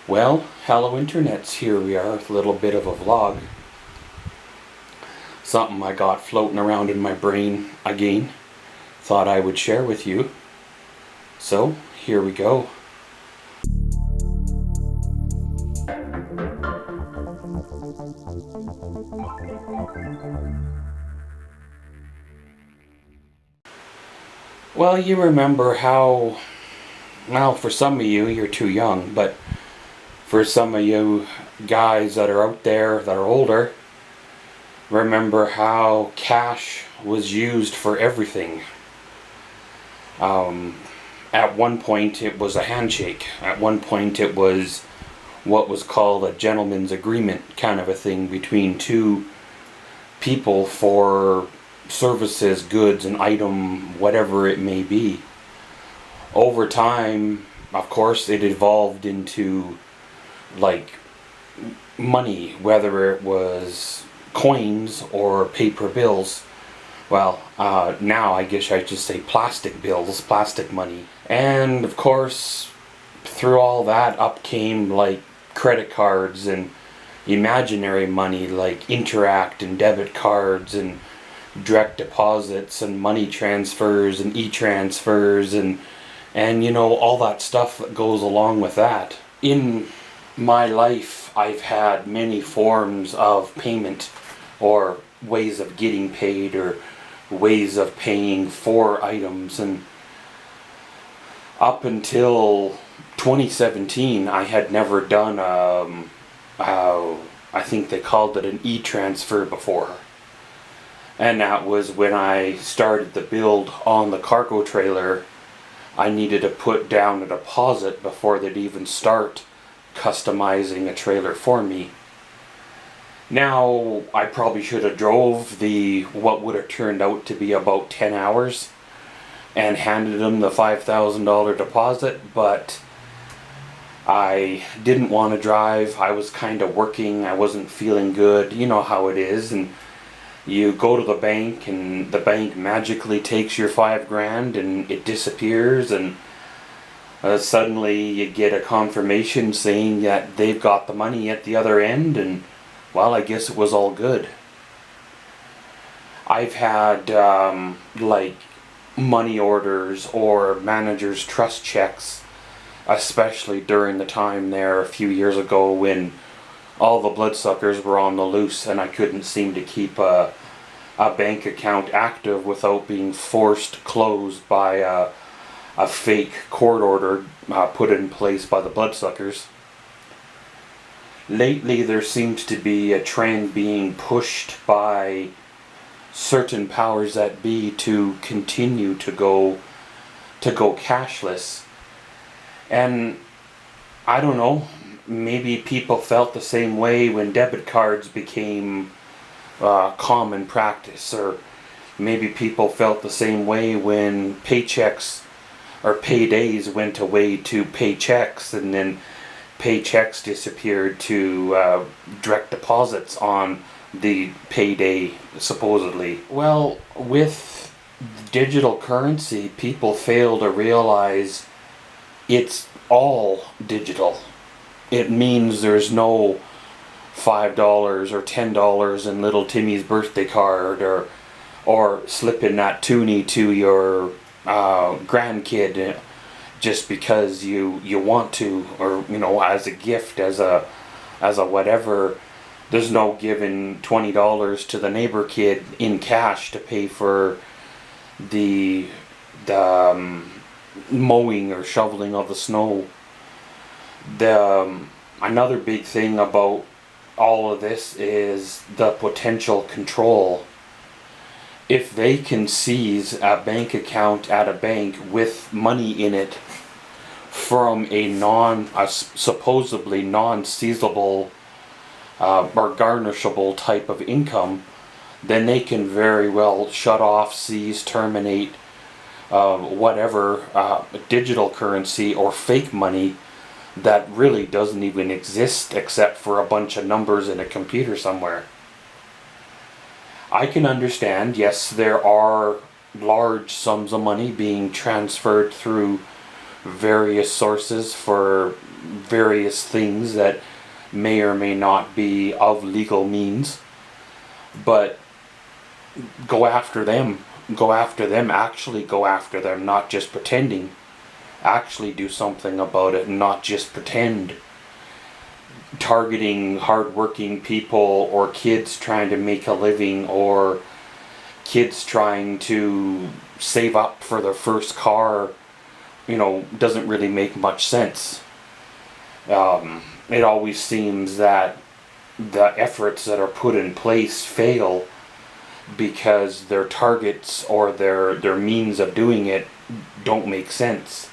Well, hello internets, here we are with a little bit of a vlog. Something I got floating around in my brain again. Thought I would share with you. So, here we go. Well, you remember how, well, for some of you, you're too young, but for some of you guys that are out there that are older, remember how cash was used for everything. At one point it was a handshake. At one point it was what was called a gentleman's agreement kind of a thing between two people for services, goods, an item, whatever it may be. Over time, of course, it evolved into like money, whether it was coins or paper bills. Well, now I guess I should say plastic bills, plastic money. And of course, through all that up came like credit cards and imaginary money like Interact and debit cards and direct deposits and money transfers and e-transfers and you know, all that stuff that goes along with that. In my life, I've had many forms of payment or ways of getting paid or ways of paying for items, and up until 2017 I had never done I think they called it an e-transfer before. And that was when I started the build on the cargo trailer. I needed to put down a deposit before they'd even start customizing a trailer for me. Now, I probably should have drove the what would have turned out to be about 10 hours and handed them the $5,000 deposit, but I didn't want to drive. I was kind of working. I wasn't feeling good. You know how it is. And you go to the bank and the bank magically takes your $5,000 and it disappears, and suddenly you get a confirmation saying that they've got the money at the other end, and well, I guess it was all good. I've had like money orders or manager's trust checks, especially during the time there a few years ago when all the bloodsuckers were on the loose and I couldn't seem to keep a bank account active without being forced closed by a fake court order put in place by the bloodsuckers. Lately there seems to be a trend being pushed by certain powers that be to continue to go cashless. And I don't know, maybe people felt the same way when debit cards became common practice, or maybe people felt the same way when paychecks or paydays went away to paychecks, and then paychecks disappeared to direct deposits on the payday, supposedly. Well, with digital currency, people fail to realize it's all digital. It means there's no $5 or $10 in little Timmy's birthday card, or slipping that toonie to your grandkid just because you want to, or you know, as a gift, as a whatever. There's no giving $20 to the neighbor kid in cash to pay for the mowing or shoveling of the snow. Another big thing about all of this is the potential control. If they can seize a bank account at a bank with money in it from a supposedly non-seizable or garnishable type of income, then they can very well shut off, seize, terminate whatever digital currency or fake money that really doesn't even exist except for a bunch of numbers in a computer somewhere. I can understand, yes, there are large sums of money being transferred through various sources for various things that may or may not be of legal means, but go after them. Go after them, actually go after them, not just pretending. Actually do something about it and not just pretend. Targeting hardworking people or kids trying to make a living or kids trying to save up for their first car, doesn't really make much sense. It always seems that the efforts that are put in place fail because their targets or their means of doing it don't make sense.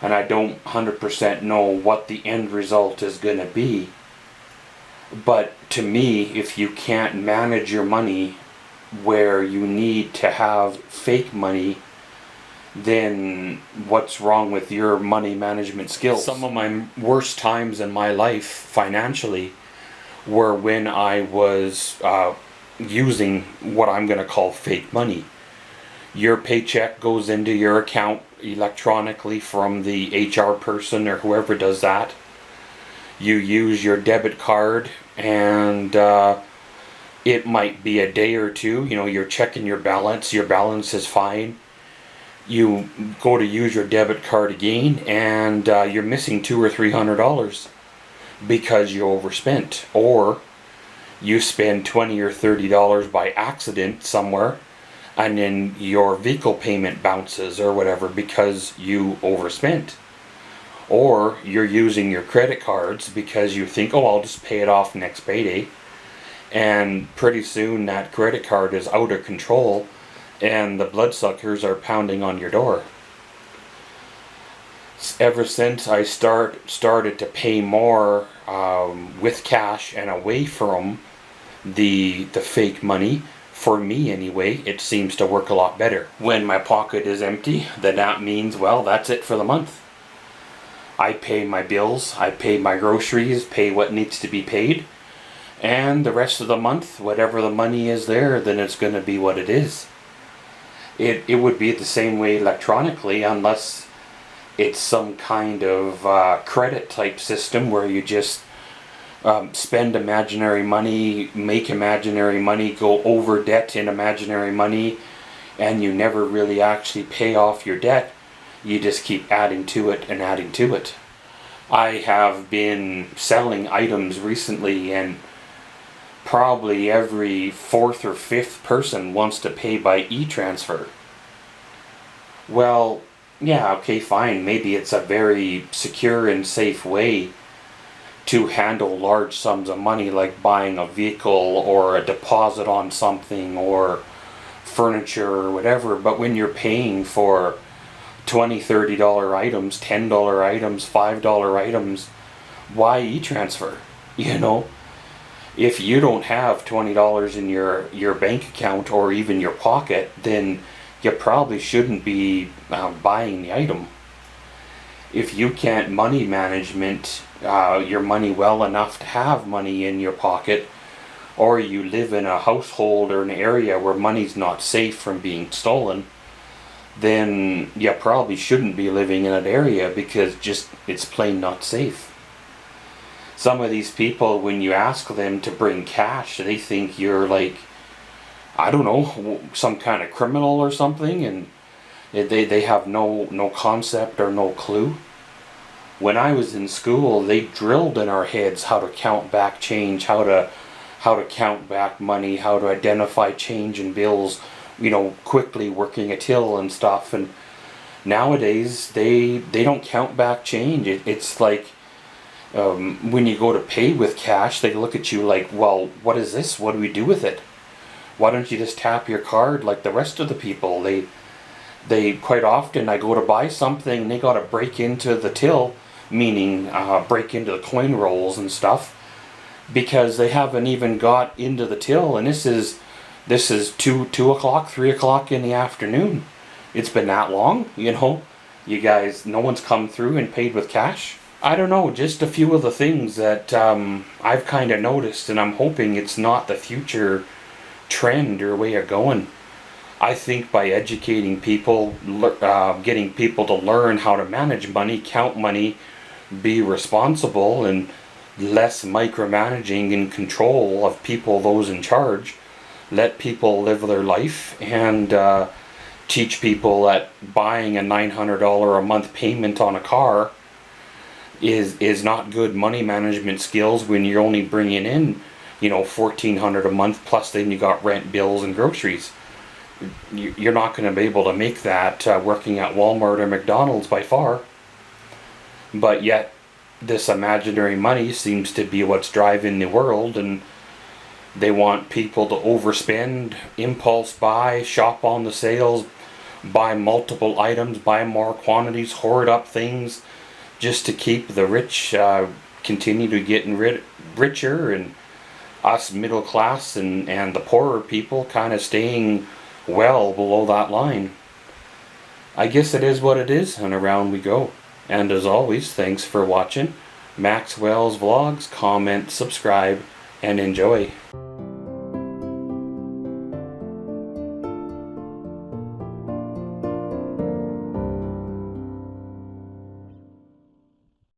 And I don't 100% know what the end result is going to be. But to me, if you can't manage your money where you need to have fake money, then what's wrong with your money management skills? Some of my worst times in my life financially were when I was using what I'm going to call fake money. Your paycheck goes into your account electronically from the HR person or whoever does that. You use your debit card and it might be a day or two, you're checking your balance is fine. You go to use your debit card again and you're missing $200 or $300 because you overspent, or you spend $20 or $30 by accident somewhere and then your vehicle payment bounces or whatever because you overspent. Or you're using your credit cards because you think, oh, I'll just pay it off next payday, and pretty soon that credit card is out of control and the bloodsuckers are pounding on your door. Ever since I started to pay more with cash and away from the fake money, for me anyway, it seems to work a lot better. When my pocket is empty, then that means, well, that's it for the month. I pay my bills, I pay my groceries, pay what needs to be paid, and the rest of the month, whatever the money is there, then it's going to be what it is. It would be the same way electronically, unless it's some kind of credit type system where you just spend imaginary money, make imaginary money, go over debt in imaginary money, and you never really actually pay off your debt. You just keep adding to it and adding to it. I have been selling items recently, and probably every fourth or fifth person wants to pay by e-transfer. Well, yeah, okay, fine. Maybe it's a very secure and safe way to handle large sums of money, like buying a vehicle or a deposit on something or furniture or whatever. But when you're paying for $20, $30 items, $10 items, $5 items, why e-transfer? If you don't have $20 in your bank account or even your pocket, then you probably shouldn't be buying the item. If you can't money management your money well enough to have money in your pocket, or you live in a household or an area where money's not safe from being stolen, then you probably shouldn't be living in that area because it's plain not safe. Some of these people, when you ask them to bring cash, they think you're like, I don't know, some kind of criminal or something, and they have no concept or no clue. When I was in school, they drilled in our heads how to count back change, how to count back money, how to identify change in bills, quickly working a till and stuff. And nowadays they don't count back change. It's like when you go to pay with cash, they look at you like, well, what is this? What do we do with it? Why don't you just tap your card like the rest of the people? They quite often, I go to buy something, they got to break into the till, meaning break into the coin rolls and stuff, because they haven't even got into the till, and this is 2 o'clock, 3 o'clock in the afternoon. It's been that long, You guys, no one's come through and paid with cash. I don't know, just a few of the things that I've kind of noticed, and I'm hoping it's not the future trend or way of going. I think by educating people, getting people to learn how to manage money, count money, be responsible and less micromanaging and control of people, those in charge. Let people live their life, and teach people that buying a $900 a month payment on a car is not good money management skills when you're only bringing in, you know, $1,400 a month, plus then you got rent, bills, and groceries. You're not going to be able to make that working at Walmart or McDonald's by far. But yet this imaginary money seems to be what's driving the world, and they want people to overspend, impulse buy, shop on the sales, buy multiple items, buy more quantities, hoard up things, just to keep the rich continue to getting richer, and us middle class and the poorer people kind of staying well below that line. I guess it is what it is, and around we go. And as always, thanks for watching Maxwell's Vlogs. Comment, subscribe, and enjoy.